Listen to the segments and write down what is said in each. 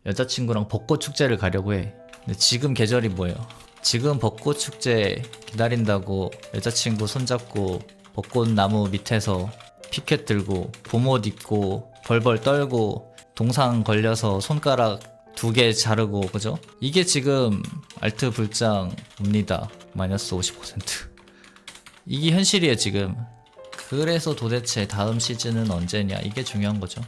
여자친구랑 벚꽃 축제를 가려고 해. 근데 지금 계절이 뭐예요? 지금 벚꽃 축제 기다린다고 여자친구 손잡고 벚꽃 나무 밑에서 피켓 들고 봄옷 입고 벌벌 떨고 동상 걸려서 손가락 2개 자르고, 그죠? 이게 지금 알트 불장입니다. 마이너스 50%. 이게 현실이에요 지금. 그래서 도대체 다음 시즌은 언제냐, 이게 중요한 거죠.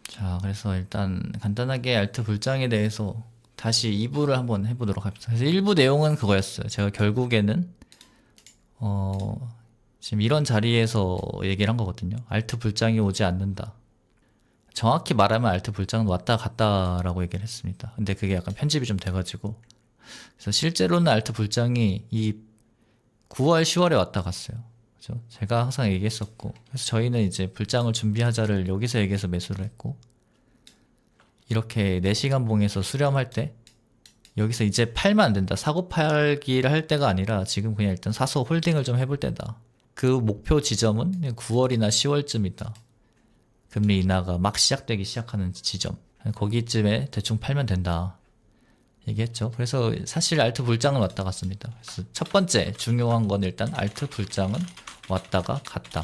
자, 그래서 일단 간단하게 알트 불장에 대해서 다시 2부를 한번 해보도록 합니다. 그래서 1부 내용은 그거였어요. 제가 결국에는 지금 이런 자리에서 얘기를 한 거거든요. 알트 불장이 오지 않는다. 정확히 말하면 알트 불장은 왔다 갔다라고 얘기를 했습니다. 근데 그게 약간 편집이 좀 돼가지고, 그래서 실제로는 알트 불장이 이 9월 10월에 왔다 갔어요. 그죠? 제가 항상 얘기했었고, 그래서 저희는 이제 불장을 준비하자를 여기서 얘기해서 매수를 했고, 이렇게 4시간 봉에서 수렴할 때 여기서 이제 팔면 안 된다, 사고 팔기를 할 때가 아니라 지금 그냥 일단 사서 홀딩을 좀 해볼 때다. 그 목표 지점은 9월이나 10월쯤이다. 금리 인하가 막 시작되기 시작하는 지점, 거기쯤에 대충 팔면 된다 얘기했죠. 그래서 사실 알트 불장은 왔다 갔습니다. 그래서 첫 번째 중요한 건 일단 알트 불장은 왔다가 갔다.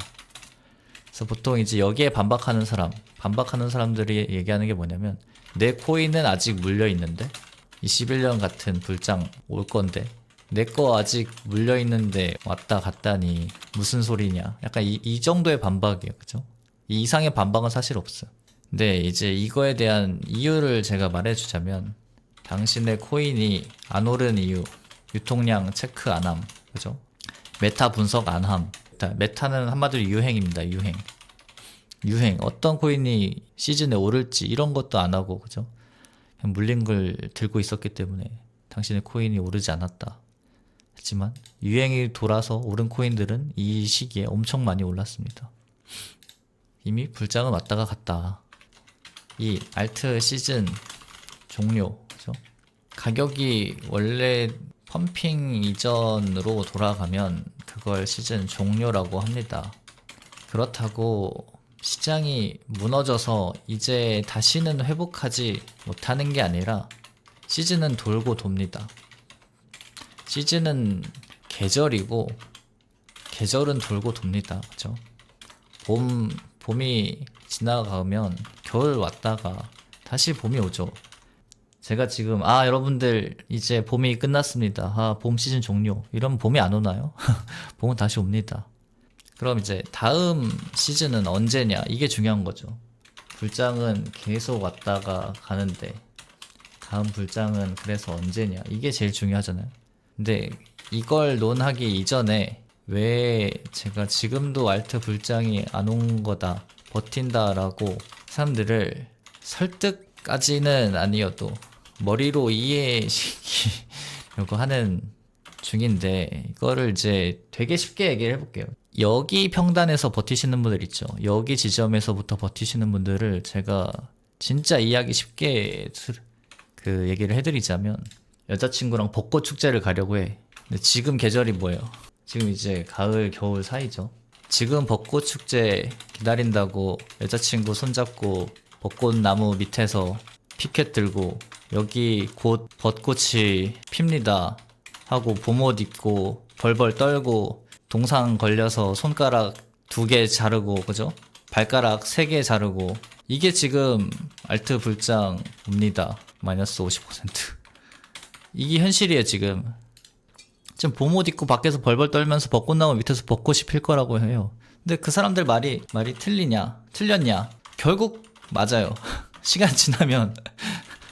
그래서 보통 이제 여기에 반박하는 사람들이 얘기하는 게 뭐냐면, 내 코인은 아직 물려 있는데 21년 같은 불장 올 건데 내 거 아직 물려 있는데 왔다 갔다니 무슨 소리냐, 약간 이 정도의 반박이에요. 그죠? 이 이상의 반박은 사실 없어요. 근데 이제 이거에 대한 이유를 제가 말해주자면, 당신의 코인이 안 오른 이유, 유통량 체크 안 함, 그죠? 메타 분석 안 함. 메타는 한마디로 유행입니다. 유행. 어떤 코인이 시즌에 오를지 이런 것도 안 하고, 그죠? 그냥 물린 걸 들고 있었기 때문에 당신의 코인이 오르지 않았다 했지만, 유행이 돌아서 오른 코인들은 이 시기에 엄청 많이 올랐습니다. 이미 불장은 왔다가 갔다. 이 알트 시즌 종료, 그죠? 가격이 원래 펌핑 이전으로 돌아가면 그걸 시즌 종료라고 합니다. 그렇다고 시장이 무너져서 이제 다시는 회복하지 못하는 게 아니라, 시즌은 돌고 돕니다. 시즌은 계절이고 계절은 돌고 돕니다. 그죠? 봄이 지나가면 겨울 왔다가 다시 봄이 오죠. 제가 지금 여러분들 이제 봄이 끝났습니다, 봄 시즌 종료, 이러면 봄이 안 오나요? 봄은 다시 옵니다. 그럼 이제 다음 시즌은 언제냐, 이게 중요한 거죠. 불장은 계속 왔다가 가는데 다음 불장은 그래서 언제냐, 이게 제일 중요하잖아요. 근데 이걸 논하기 이전에 왜 제가 지금도 알트 불장이 안 온 거다, 버틴다라고 사람들을 설득까지는 아니어도 머리로 이해시키려고 하는 중인데, 이거를 이제 되게 쉽게 얘기를 해볼게요. 여기 평단에서 버티시는 분들 있죠. 여기 지점에서부터 버티시는 분들을 제가 진짜 이해하기 쉽게 얘기를 해드리자면, 여자친구랑 벚꽃 축제를 가려고 해. 근데 지금 계절이 뭐예요? 지금 이제 가을 겨울 사이죠. 지금 벚꽃 축제 기다린다고 여자친구 손잡고 벚꽃 나무 밑에서 피켓 들고 여기 곧 벚꽃이 핍니다 하고 봄옷 입고 벌벌 떨고 동상 걸려서 손가락 2개 자르고, 그죠? 발가락 3개 자르고, 이게 지금 알트 불장입니다. 마이너스 50%. 이게 현실이에요 지금. 지금 봄옷 입고 밖에서 벌벌 떨면서 벚꽃나무 밑에서 벚꽃이 필 거라고 해요. 근데 그 사람들 말이 틀렸냐? 결국 맞아요. 시간 지나면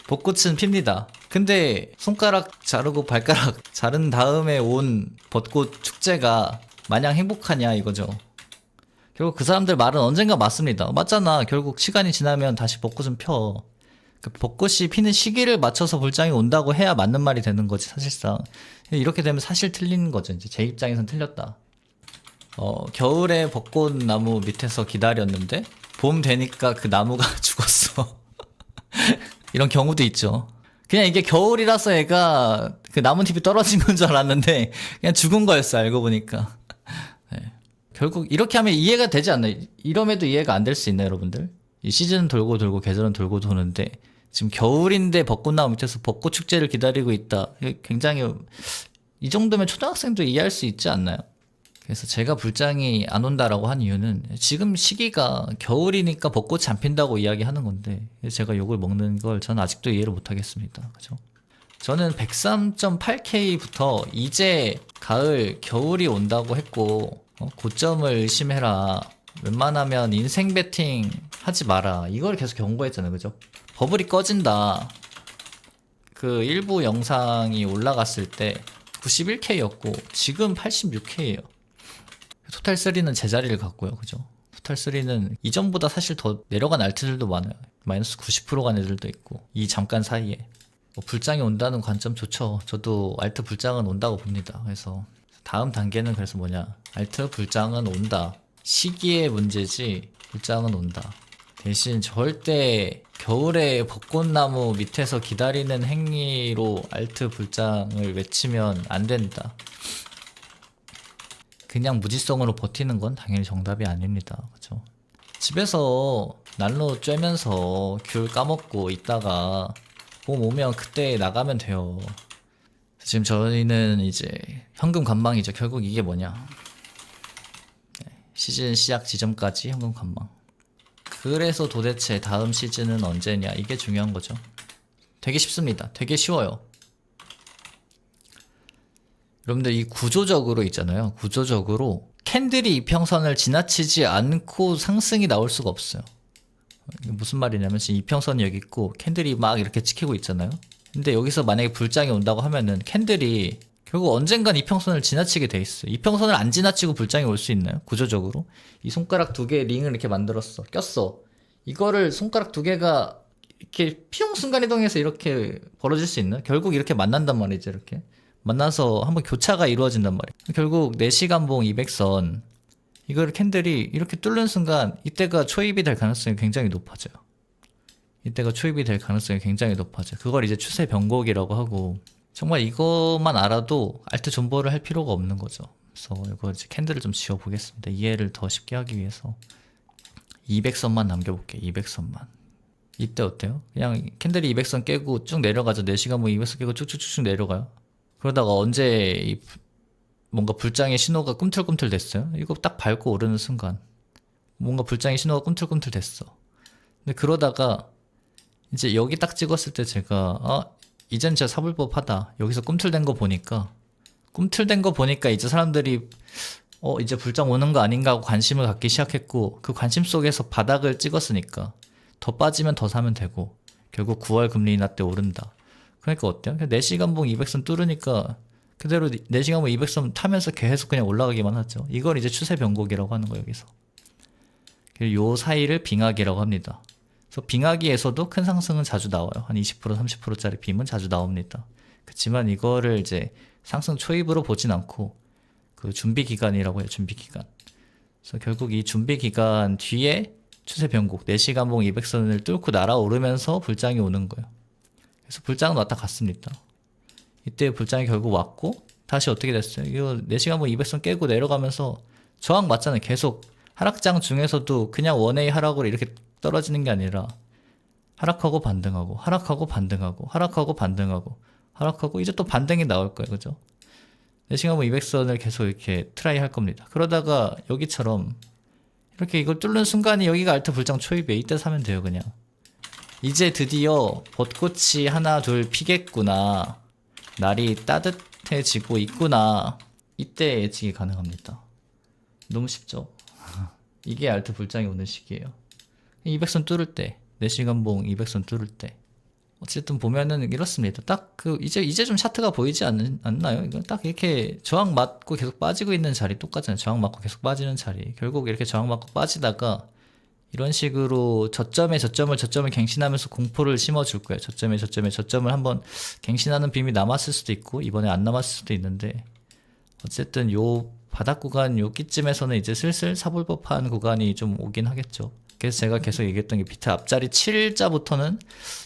벚꽃은 핍니다. 근데 손가락 자르고 발가락 자른 다음에 온 벚꽃 축제가 마냥 행복하냐 이거죠. 결국 그 사람들 말은 언젠가 맞습니다. 맞잖아. 결국 시간이 지나면 다시 벚꽃은 펴. 벚꽃이 피는 시기를 맞춰서 불장이 온다고 해야 맞는 말이 되는 거지 사실상. 이렇게 되면 사실 틀린 거죠. 이제 제 입장에선 틀렸다. 겨울에 벚꽃 나무 밑에서 기다렸는데 봄 되니까 그 나무가 죽었어. 이런 경우도 있죠. 그냥 이게 겨울이라서 얘가 그 나뭇잎이 떨어진 건 줄 알았는데 그냥 죽은 거였어, 알고 보니까. 네. 결국 이렇게 하면 이해가 되지 않나요? 이러면도 이해가 안 될 수 있나요, 여러분들? 이 시즌은 돌고 돌고 계절은 돌고 도는데 지금 겨울인데 벚꽃나무 밑에서 벚꽃 축제를 기다리고 있다. 이게 굉장히 이 정도면 초등학생도 이해할 수 있지 않나요? 그래서 제가 불장이 안 온다라고 한 이유는 지금 시기가 겨울이니까 벚꽃이 안 핀다고 이야기하는 건데 제가 욕을 먹는 걸 저는 아직도 이해를 못 하겠습니다. 그죠? 저는 103.8K부터 이제 가을 겨울이 온다고 했고 고점을 의심해라. 웬만하면 인생 베팅 하지 마라. 이걸 계속 경고했잖아요. 그죠? 버블이 꺼진다. 그 일부 영상이 올라갔을 때 91K였고 지금 86K예요. 토탈 3는 제자리를 갔고요. 그죠? 토탈 3는 이전보다 사실 더 내려간 알트들도 많아요. 마이너스 90% 간 애들도 있고 이 잠깐 사이에 불장이 온다는 관점 좋죠. 저도 알트 불장은 온다고 봅니다. 그래서 다음 단계는 그래서 뭐냐, 알트 불장은 온다. 시기의 문제지 불장은 온다. 대신 절대 겨울에 벚꽃나무 밑에서 기다리는 행위로 알트 불장을 외치면 안 된다. 그냥 무지성으로 버티는 건 당연히 정답이 아닙니다. 그죠? 집에서 난로 쬐면서 귤 까먹고 있다가 봄 오면 그때 나가면 돼요. 지금 저희는 이제 현금 관망이죠. 결국 이게 뭐냐, 시즌 시작 지점까지 현금 관망. 그래서 도대체 다음 시즌은 언제냐, 이게 중요한 거죠. 되게 쉽습니다. 되게 쉬워요. 여러분들 이 구조적으로 있잖아요. 구조적으로 캔들이 이평선을 지나치지 않고 상승이 나올 수가 없어요. 이게 무슨 말이냐면 지금 이평선이 여기 있고 캔들이 막 이렇게 찍히고 있잖아요. 근데 여기서 만약에 불장이 온다고 하면은 캔들이 결국 언젠간 이평선을 지나치게 돼 있어요. 이평선을 안 지나치고 불장이 올 수 있나요? 구조적으로 이 손가락 두 개의 링을 이렇게 만들었어, 꼈어. 이거를 손가락 두 개가 이렇게 피용 순간이동해서 이렇게 벌어질 수 있나? 결국 이렇게 만난단 말이죠. 이렇게 만나서 한번 교차가 이루어진단 말이에요. 결국 4시간봉 200선 이거를 캔들이 이렇게 뚫는 순간 이때가 초입이 될 가능성이 굉장히 높아져요. 이때가 초입이 될 가능성이 굉장히 높아져요. 그걸 이제 추세 변곡이라고 하고, 정말 이것만 알아도 알트 존버를 할 필요가 없는 거죠. 그래서 이거 이제 캔들을 좀 지워보겠습니다. 이해를 더 쉽게 하기 위해서 200선만 남겨볼게요. 200선만. 이때 어때요? 그냥 캔들이 200선 깨고 쭉 내려가죠. 4시간 뭐 200선 깨고 쭉쭉쭉 내려가요. 그러다가 언제 뭔가 불장의 신호가 꿈틀꿈틀 됐어요. 이거 딱 밟고 오르는 순간 뭔가 불장의 신호가 꿈틀꿈틀 됐어. 근데 그러다가 이제 여기 딱 찍었을 때 제가 이젠 진짜 사불법 하다. 여기서 꿈틀댄 거 보니까 이제 사람들이 이제 불장 오는 거 아닌가 하고 관심을 갖기 시작했고, 그 관심 속에서 바닥을 찍었으니까 더 빠지면 더 사면 되고 결국 9월 금리 인하 때 오른다. 그러니까 어때요? 4시간봉 200선 뚫으니까 그대로 4시간봉 200선 타면서 계속 그냥 올라가기만 하죠. 이걸 이제 추세 변곡이라고 하는 거예요. 여기서 요 사이를 빙하기라고 합니다. 그래서 빙하기에서도 큰 상승은 자주 나와요. 한 20% 30%짜리 빔은 자주 나옵니다. 그렇지만 이거를 이제 상승 초입으로 보진 않고 그 준비 기간이라고 해요. 준비 기간. 그래서 결국 이 준비 기간 뒤에 추세 변곡 4시간봉 200선을 뚫고 날아오르면서 불장이 오는 거예요. 그래서 불장은 왔다 갔습니다. 이때 불장이 결국 왔고 다시 어떻게 됐어요? 이거 4시간봉 200선 깨고 내려가면서 저항 맞잖아요. 계속 하락장 중에서도 그냥 원웨이 하락으로 이렇게 떨어지는 게 아니라 하락하고 반등하고 하락하고 반등하고 하락하고 반등하고 하락하고 이제 또 반등이 나올 거예요. 그죠? 4시간봉 200선을 계속 이렇게 트라이 할 겁니다. 그러다가 여기처럼 이렇게 이걸 뚫는 순간이 여기가 알트 불장 초입이에요. 이때 사면 돼요. 그냥 이제 드디어 벚꽃이 하나 둘 피겠구나, 날이 따뜻해지고 있구나, 이때 예측이 가능합니다. 너무 쉽죠? 이게 알트 불장이 오는 시기예요. 200선 뚫을 때, 4시간봉 200선 뚫을 때. 어쨌든 보면은 이렇습니다. 딱 이제 좀 차트가 보이지 않나요? 이건 딱 이렇게 저항 맞고 계속 빠지고 있는 자리 똑같잖아요. 저항 맞고 계속 빠지는 자리. 결국 이렇게 저항 맞고 빠지다가 이런 식으로 저점을 갱신하면서 공포를 심어줄 거예요. 저점을 한번 갱신하는 빔이 남았을 수도 있고 이번에 안 남았을 수도 있는데, 어쨌든 요 바닥 구간 요기쯤에서는 이제 슬슬 사불법한 구간이 좀 오긴 하겠죠. 그래서 제가 계속 얘기했던 게 비트 앞자리 7자부터는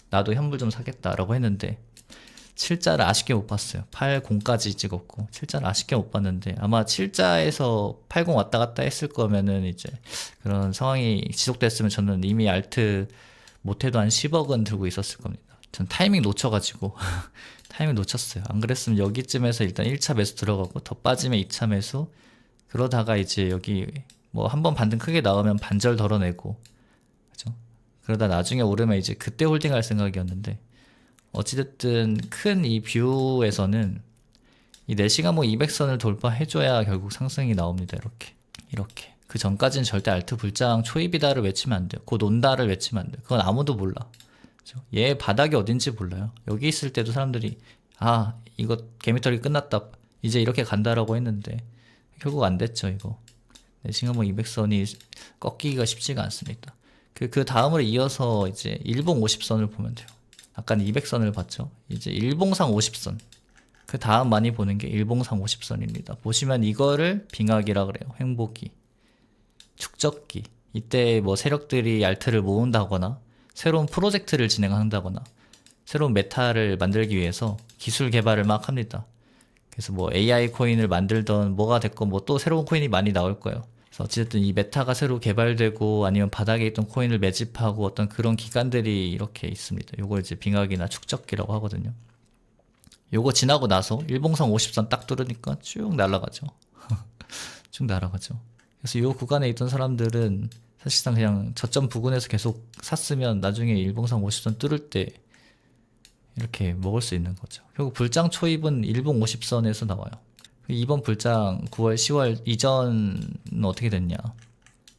나도 현물 좀 사겠다라고 했는데, 7자를 아쉽게 못 봤어요. 80까지 찍었고 7자를 아쉽게 못 봤는데 아마 7자에서 80 왔다 갔다 했을 거면은 이제 그런 상황이 지속됐으면 저는 이미 알트 못해도 한 10억은 들고 있었을 겁니다. 전 타이밍 놓쳐가지고 타이밍 놓쳤어요. 안 그랬으면 여기쯤에서 일단 1차 매수 들어가고 더 빠지면 2차 매수, 그러다가 이제 여기 뭐 한번 반등 크게 나오면 반절 덜어내고, 그죠? 그러다 나중에 오르면 이제 그때 홀딩할 생각이었는데, 어찌됐든 큰 이 뷰에서는 이 4시간 뭐 200선을 돌파해줘야 결국 상승이 나옵니다. 이렇게 그 전까지는 절대 알트 불장 초입이다를 외치면 안 돼요. 곧 온다를 외치면 안 돼요. 그건 아무도 몰라. 그죠? 얘 바닥이 어딘지 몰라요. 여기 있을 때도 사람들이 아 이거 개미털기 끝났다 이제 이렇게 간다라고 했는데 결국 안 됐죠. 이거 4시간 뭐 200선이 꺾이기가 쉽지가 않습니다. 그 다음으로 이어서 이제 일봉 50선을 보면 돼요. 아까는 200선을 봤죠. 이제 일봉상 50선. 그 다음 많이 보는 게 일봉상 50선입니다. 보시면 이거를 빙하기라 그래요. 횡보기, 축적기. 이때 뭐 세력들이 알트를 모은다거나 새로운 프로젝트를 진행한다거나 새로운 메타를 만들기 위해서 기술 개발을 막 합니다. 그래서 뭐 AI 코인을 만들던 뭐가 됐건 뭐 또 새로운 코인이 많이 나올 거예요. 그래서 어쨌든 이 메타가 새로 개발되고 아니면 바닥에 있던 코인을 매집하고 어떤 그런 기관들이 이렇게 있습니다. 요걸 이제 빙하기나 축적기라고 하거든요. 요거 지나고 나서 일봉상 50선 딱 뚫으니까 쭉 날아가죠. 쭉 날아가죠. 그래서 요 구간에 있던 사람들은 사실상 그냥 저점 부근에서 계속 샀으면 나중에 일봉상 50선 뚫을 때 이렇게 먹을 수 있는 거죠. 결국 불장 초입은 일봉 50선에서 나와요. 이번 불장 9월, 10월 이전은 어떻게 됐냐.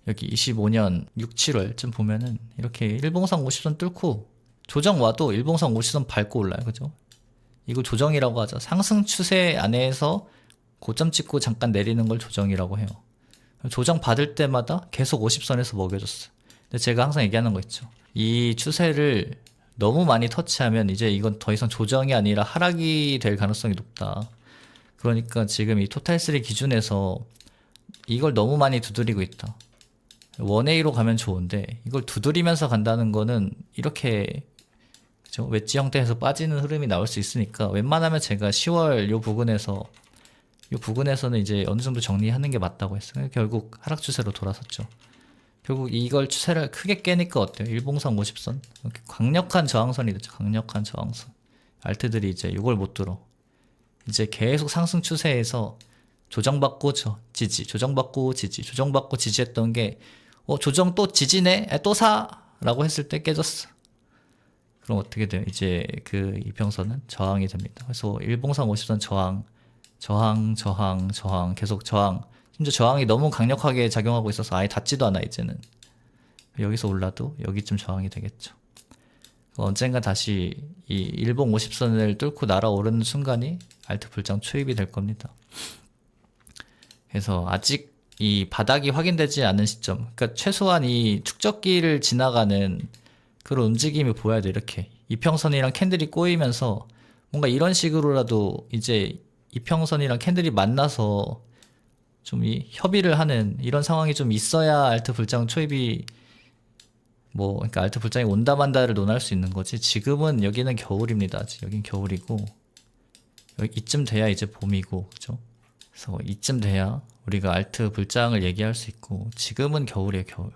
여기 25년 6, 7월쯤 보면은 이렇게 일봉상 50선 뚫고 조정 와도 일봉상 50선 밟고 올라요. 그죠? 이거 조정이라고 하죠. 상승 추세 안에서 고점 찍고 잠깐 내리는 걸 조정이라고 해요. 조정 받을 때마다 계속 50선에서 먹여줬어요. 근데 제가 항상 얘기하는 거 있죠. 이 추세를 너무 많이 터치하면 이제 이건 더 이상 조정이 아니라 하락이 될 가능성이 높다. 그러니까 지금 이 토탈3 기준에서 이걸 너무 많이 두드리고 있다. 1A로 가면 좋은데 이걸 두드리면서 간다는 거는 이렇게 그죠? 웨지 형태에서 빠지는 흐름이 나올 수 있으니까 웬만하면 제가 10월 요 부근에서는 이제 어느 정도 정리하는 게 맞다고 했어요. 결국 하락 추세로 돌아섰죠. 결국 이걸 추세를 크게 깨니까 어때요? 일봉상 50선 강력한 저항선이 됐죠. 강력한 저항선. 알트들이 이제 이걸 못 들어. 이제 계속 상승 추세에서 조정받고 지지, 조정받고 지지, 조정받고 지지했던 게 조정 또 지지네, 또 사! 라고 했을 때 깨졌어. 그럼 어떻게 돼요? 이제 그 이평선은 저항이 됩니다. 그래서 일봉상 50선 저항, 계속 저항. 심지어 저항이 너무 강력하게 작용하고 있어서 아예 닿지도 않아, 이제는. 여기서 올라도 여기쯤 저항이 되겠죠. 언젠가 다시 이 일봉 50선을 뚫고 날아오르는 순간이 알트 불장 초입이 될 겁니다. 그래서 아직 이 바닥이 확인되지 않은 시점, 그러니까 최소한 이 축적기를 지나가는 그런 움직임이 보여야 돼. 이렇게 이평선이랑 캔들이 꼬이면서 뭔가 이런 식으로라도 이제 이평선이랑 캔들이 만나서 좀 이 협의를 하는 이런 상황이 좀 있어야 알트 불장 초입이 그러니까 알트 불장이 온다 만다를 논할 수 있는 거지. 지금은 여기는 겨울입니다. 아직 여긴 겨울이고 여기 이쯤 돼야 이제 봄이고, 그죠? 그래서 이쯤 돼야 우리가 알트 불장을 얘기할 수 있고 지금은 겨울이에요, 겨울.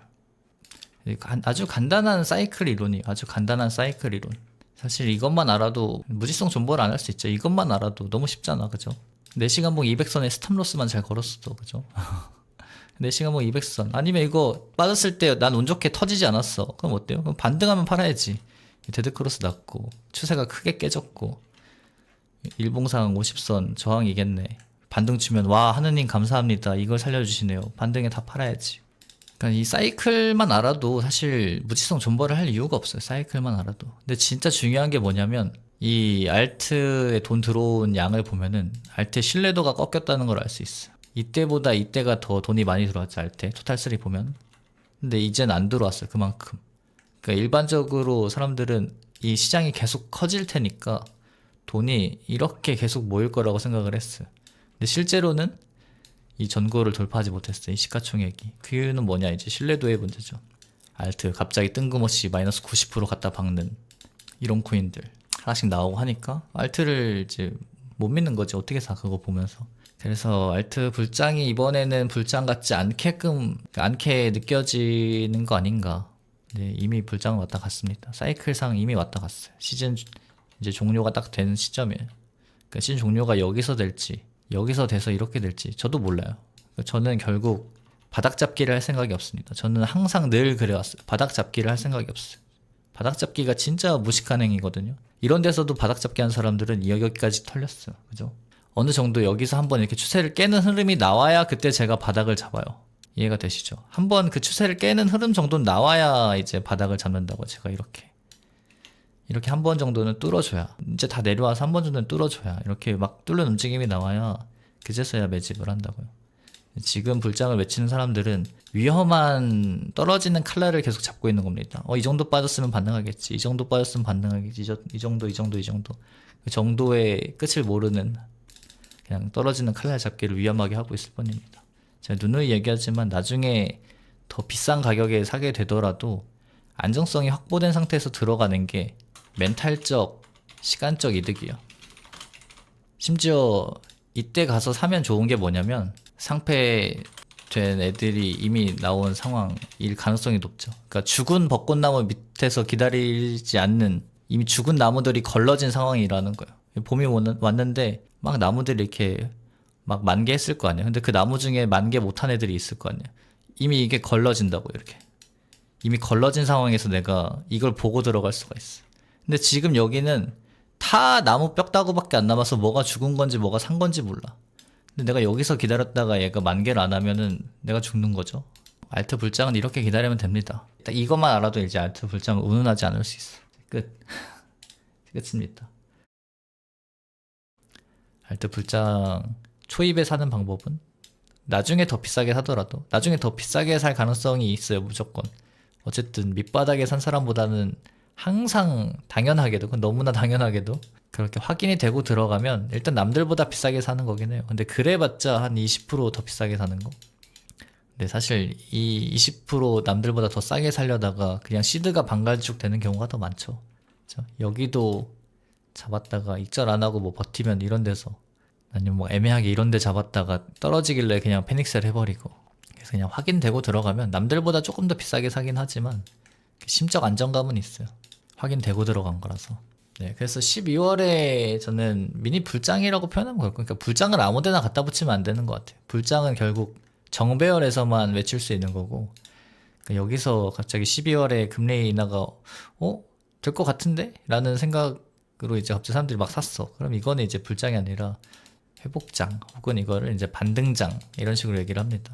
아주 간단한 사이클 이론이 아주 간단한 사이클 이론. 사실 이것만 알아도 무지성 존버를 안 할 수 있죠. 이것만 알아도 너무 쉽잖아, 그죠? 4시간봉 200선에 스탑로스만 잘 걸었어도, 그죠? 4시간봉 200선 아니면 이거 빠졌을 때 난 운 좋게 터지지 않았어. 그럼 어때요? 그럼 반등하면 팔아야지. 데드크로스 났고 추세가 크게 깨졌고 일봉상 50선 저항이겠네. 반등 치면 와 하느님 감사합니다. 이걸 살려주시네요. 반등에 다 팔아야지. 그러니까 이 사이클만 알아도 사실 무지성 존버를 할 이유가 없어요. 사이클만 알아도. 근데 진짜 중요한 게 뭐냐면 이 알트에 돈 들어온 양을 보면은 알트의 신뢰도가 꺾였다는 걸 알 수 있어요. 이때보다 이때가 더 돈이 많이 들어왔죠. 알트 토탈3 보면. 근데 이젠 안 들어왔어요. 그만큼. 그러니까 일반적으로 사람들은 이 시장이 계속 커질 테니까 돈이 이렇게 계속 모일 거라고 생각을 했어요. 근데 실제로는 이 전고를 돌파하지 못했어요. 이 시가총액이. 그 이유는 뭐냐, 이제 신뢰도의 문제죠. 알트 갑자기 뜬금없이 마이너스 90% 갖다 박는 이런 코인들. 하나씩 나오고 하니까 알트를 이제 못 믿는 거지. 어떻게 사 그거 보면서. 그래서 알트 불장이 이번에는 불장 같지 않게 느껴지는 거 아닌가. 네, 이미 불장은 왔다 갔습니다. 사이클상 이미 왔다 갔어요. 시즌 이제 종료가 딱 되는 시점이에요. 그러니까 시즌 종료가 여기서 될지 여기서 돼서 이렇게 될지 저도 몰라요. 그러니까 저는 결국 바닥 잡기를 할 생각이 없습니다. 저는 항상 늘 그래왔어요. 바닥 잡기를 할 생각이 없어요. 바닥 잡기가 진짜 무식한 행위거든요. 이런 데서도 바닥 잡기 한 사람들은 여기까지 털렸어요. 그죠? 어느 정도 여기서 한번 이렇게 추세를 깨는 흐름이 나와야 그때 제가 바닥을 잡아요. 이해가 되시죠? 한번 그 추세를 깨는 흐름 정도는 나와야 이제 바닥을 잡는다고. 제가 이렇게 한 번 정도는 뚫어줘야, 이제 다 내려와서 한 번 정도는 뚫어줘야, 이렇게 막 뚫는 움직임이 나와야 그제서야 매집을 한다고요. 지금 불장을 외치는 사람들은 위험한 떨어지는 칼날을 계속 잡고 있는 겁니다. 이 정도 빠졌으면 반등하겠지, 이 정도 빠졌으면 반등하겠지, 이 정도 그 정도의 끝을 모르는, 그냥 떨어지는 칼날 잡기를 위험하게 하고 있을 뿐입니다. 제가 누누이 얘기하지만 나중에 더 비싼 가격에 사게 되더라도 안정성이 확보된 상태에서 들어가는 게 멘탈적, 시간적 이득이에요. 심지어 이때 가서 사면 좋은 게 뭐냐면 상패된 애들이 이미 나온 상황일 가능성이 높죠. 그러니까 죽은 벚꽃나무 밑에서 기다리지 않는, 이미 죽은 나무들이 걸러진 상황이라는 거예요. 봄이 왔는데 막 나무들이 이렇게 막 만개 했을 거 아니에요. 근데 그 나무 중에 만개 못한 애들이 있을 거 아니에요. 이미 이게 걸러진다고. 이렇게 이미 걸러진 상황에서 내가 이걸 보고 들어갈 수가 있어. 근데 지금 여기는 다 나무 뼈다구밖에 안 남아서 뭐가 죽은 건지 뭐가 산 건지 몰라. 근데 내가 여기서 기다렸다가 얘가 만개를 안 하면은 내가 죽는 거죠. 알트 불장은 이렇게 기다리면 됩니다. 딱 이것만 알아도 이제 알트 불장은 운운하지 않을 수 있어. 끝입니다. 알트 불장 초입에 사는 방법은 나중에 더 비싸게 사더라도, 나중에 더 비싸게 살 가능성이 있어요. 무조건. 어쨌든 밑바닥에 산 사람보다는 항상 당연하게도, 그건 너무나 당연하게도 그렇게 확인이 되고 들어가면 일단 남들보다 비싸게 사는 거긴 해요. 근데 그래봤자 한 20% 더 비싸게 사는 거. 근데 사실 이 20% 남들보다 더 싸게 살려다가 그냥 시드가 반갈죽 되는 경우가 더 많죠. 그렇죠? 여기도 잡았다가 익절 안 하고 뭐 버티면 이런 데서, 아니면 뭐 애매하게 이런 데 잡았다가 떨어지길래 그냥 패닉셀 해버리고, 그래서 그냥 확인되고 들어가면 남들보다 조금 더 비싸게 사긴 하지만 심적 안정감은 있어요. 확인되고 들어간 거라서. 네, 그래서 12월에 저는 미니 불장이라고 표현하면 그럴 거예요. 그러니까 불장을 아무 데나 갖다 붙이면 안 되는 것 같아요. 불장은 결국 정배열에서만 외칠 수 있는 거고, 그러니까 여기서 갑자기 12월에 금리 인하가 될 것 같은데? 라는 생각으로 이제 갑자기 사람들이 막 샀어. 그럼 이거는 이제 불장이 아니라 회복장, 혹은 이거를 이제 반등장, 이런 식으로 얘기를 합니다.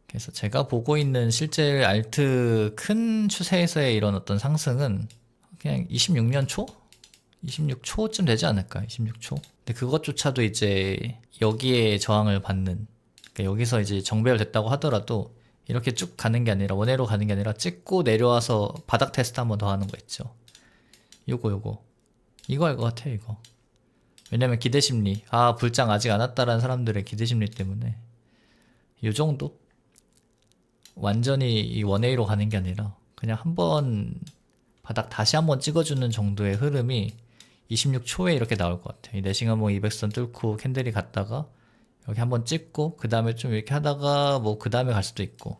그래서 제가 보고 있는 실제 알트 큰 추세에서의 이런 어떤 상승은 그냥 26년 초? 26초쯤 되지 않을까? 26초? 근데 그것조차도 이제 여기에 저항을 받는, 그러니까 여기서 이제 정배열 됐다고 하더라도 이렇게 쭉 가는 게 아니라, 원회로 가는 게 아니라 찍고 내려와서 바닥 테스트 한 번 더 하는 거 있죠. 이거 알 것 같아요. 이거. 왜냐면 기대심리, 불장 아직 안 왔다라는 사람들의 기대심리 때문에 이 정도? 완전히 이 원웨이로 가는 게 아니라 그냥 한번 바닥 다시 한번 찍어주는 정도의 흐름이 26초에 이렇게 나올 것 같아요. 이 내시가몽 200선 뚫고 캔들이 갔다가 여기 한번 찍고 그 다음에 좀 이렇게 하다가 뭐 그 다음에 갈 수도 있고,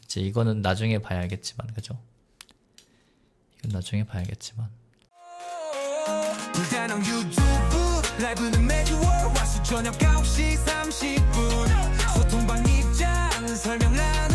이제 이거는 나중에 봐야겠지만, 그죠? 이건 나중에 봐야겠지만. 불단ong 유튜브 라이브는 매주 월 화수 저녁 9시 30분 소통방 입장 설명 나누